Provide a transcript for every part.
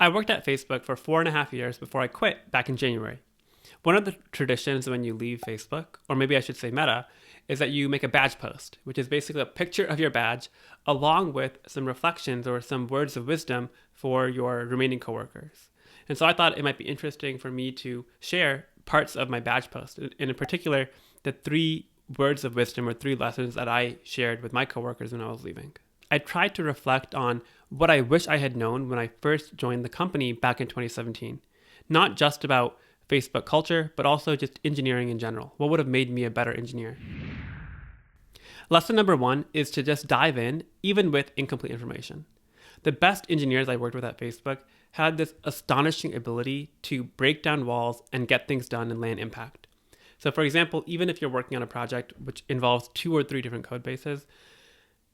I worked at Facebook for 4.5 years before I quit back in January. One of the traditions when you leave Facebook, or maybe I should say Meta, is that you make a badge post, which is basically a picture of your badge along with some reflections or some words of wisdom for your remaining coworkers. And so I thought it might be interesting for me to share parts of my badge post, and in particular, the 3 words of wisdom or 3 lessons that I shared with my coworkers when I was leaving. I tried to reflect on what I wish I had known when I first joined the company back in 2017. Not just about Facebook culture, but also just engineering in general. What would have made me a better engineer? Lesson number 1 is to just dive in, even with incomplete information. The best engineers I worked with at Facebook had this astonishing ability to break down walls and get things done and land impact. So for example, even if you're working on a project which involves 2 or 3 different code bases,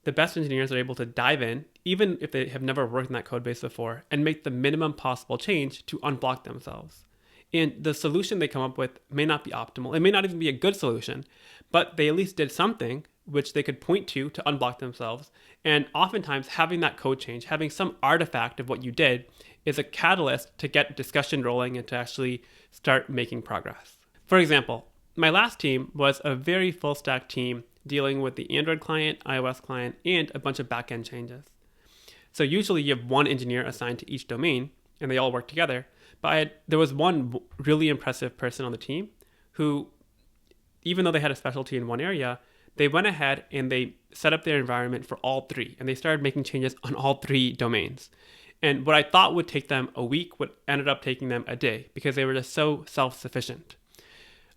the best engineers are able to dive in, even if they have never worked in that code base before, and make the minimum possible change to unblock themselves. And the solution they come up with may not be optimal. It may not even be a good solution, but they at least did something which they could point to unblock themselves. And oftentimes having that code change, having some artifact of what you did is a catalyst to get discussion rolling and to actually start making progress. For example, my last team was a very full stack team dealing with the Android client, iOS client, and a bunch of backend changes. So usually you have one engineer assigned to each domain and they all work together. But there was one really impressive person on the team who, even though they had a specialty in one area, they went ahead and they set up their environment for all 3. And they started making changes on all 3 domains. And what I thought would take them a week would ended up taking them a day because they were just so self-sufficient.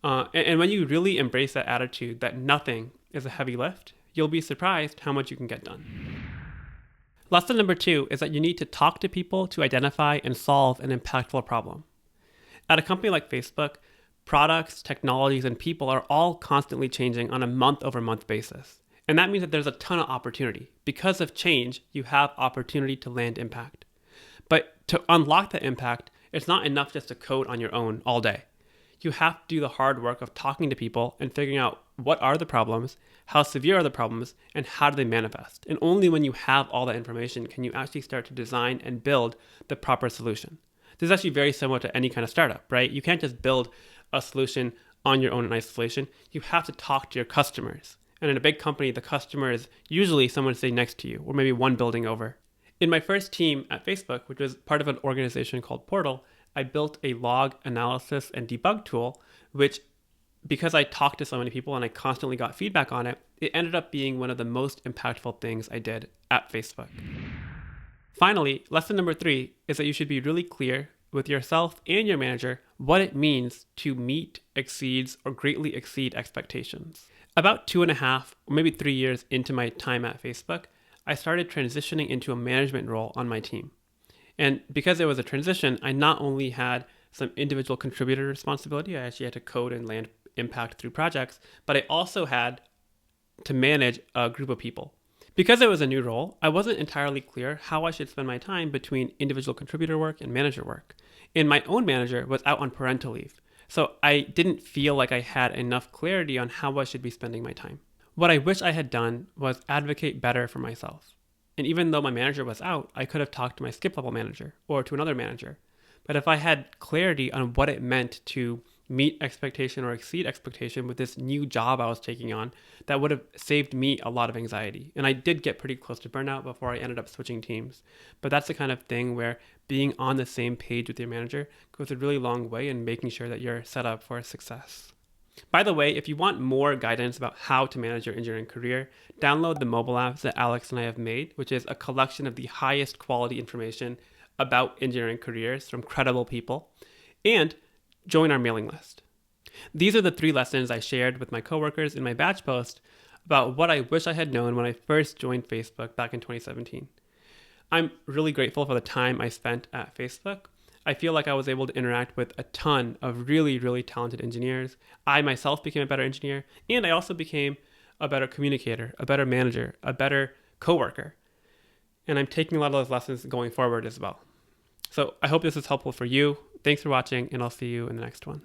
And when you really embrace that attitude that nothing is a heavy lift, you'll be surprised how much you can get done. Lesson number 2 is that you need to talk to people to identify and solve an impactful problem. At a company like Facebook, products, technologies, and people are all constantly changing on a month-over-month basis. And that means that there's a ton of opportunity. Because of change, you have opportunity to land impact. But to unlock that impact, it's not enough just to code on your own all day. You have to do the hard work of talking to people and figuring out what are the problems, how severe are the problems, and how do they manifest. And only when you have all that information can you actually start to design and build the proper solution. This is actually very similar to any kind of startup, right? You can't just build a solution on your own in isolation. You have to talk to your customers. And in a big company, the customer is usually someone sitting next to you, or maybe one building over. In my first team at Facebook, which was part of an organization called Portal, I built a log analysis and debug tool, which, because I talked to so many people and I constantly got feedback on it, it ended up being one of the most impactful things I did at Facebook. Finally, lesson number 3 is that you should be really clear with yourself and your manager what it means to meet, exceeds, or greatly exceed expectations. About 2.5 or maybe 3 years into my time at Facebook, I started transitioning into a management role on my team. And because it was a transition, I not only had some individual contributor responsibility, I actually had to code and land impact through projects, but I also had to manage a group of people. Because it was a new role, I wasn't entirely clear how I should spend my time between individual contributor work and manager work. And my own manager was out on parental leave, so I didn't feel like I had enough clarity on how I should be spending my time. What I wish I had done was advocate better for myself. And even though my manager was out, I could have talked to my skip level manager or to another manager. But if I had clarity on what it meant to meet expectation or exceed expectation with this new job I was taking on, that would have saved me a lot of anxiety. And I did get pretty close to burnout before I ended up switching teams. But that's the kind of thing where being on the same page with your manager goes a really long way in making sure that you're set up for success. By the way, if you want more guidance about how to manage your engineering career, download the mobile apps that Alex and I have made, which is a collection of the highest quality information about engineering careers from credible people, and join our mailing list. These are the 3 lessons I shared with my coworkers in my batch post about what I wish I had known when I first joined Facebook back in 2017. I'm really grateful for the time I spent at Facebook. I feel like I was able to interact with a ton of really, really talented engineers. I myself became a better engineer, and I also became a better communicator, a better manager, a better coworker. And I'm taking a lot of those lessons going forward as well. So I hope this is helpful for you. Thanks for watching, and I'll see you in the next one.